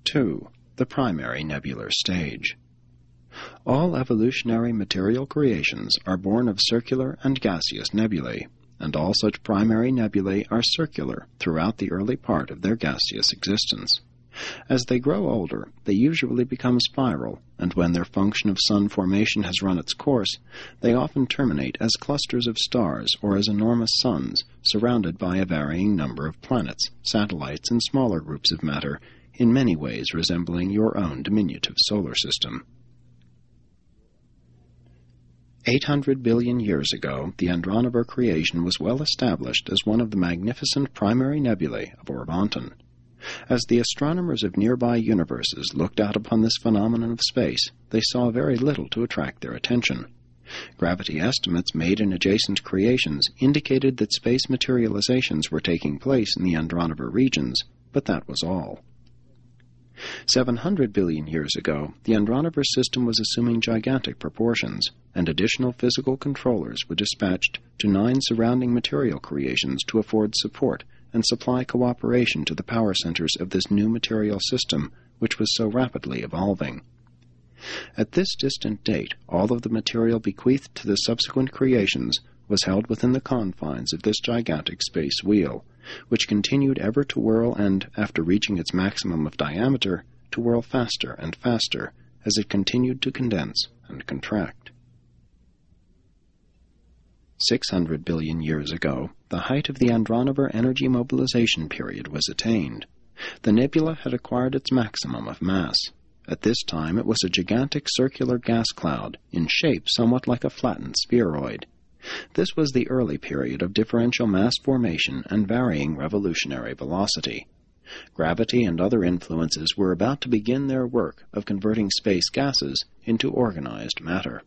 2. The primary nebular stage. All evolutionary material creations are born of circular and gaseous nebulae, and all such primary nebulae are circular throughout the early part of their gaseous existence. As they grow older, they usually become spiral, and when their function of sun formation has run its course, they often terminate as clusters of stars or as enormous suns, surrounded by a varying number of planets, satellites, and smaller groups of matter, in many ways resembling your own diminutive solar system. 800 billion years ago, the Andronover creation was well established as one of the magnificent primary nebulae of Orvonton. As the astronomers of nearby universes looked out upon this phenomenon of space, they saw very little to attract their attention. Gravity estimates made in adjacent creations indicated that space materializations were taking place in the Andronover regions, but that was all. 700 billion years ago, the Andronover system was assuming gigantic proportions, and additional physical controllers were dispatched to 9 surrounding material creations to afford support and supply cooperation to the power centers of this new material system, which was so rapidly evolving. At this distant date, all of the material bequeathed to the subsequent creations was held within the confines of this gigantic space wheel, which continued ever to whirl and, after reaching its maximum of diameter, to whirl faster and faster as it continued to condense and contract. 600 billion years ago, the height of the Andronover energy mobilization period was attained. The nebula had acquired its maximum of mass. At this time it was a gigantic circular gas cloud, in shape somewhat like a flattened spheroid. This was the early period of differential mass formation and varying revolutionary velocity. Gravity and other influences were about to begin their work of converting space gases into organized matter.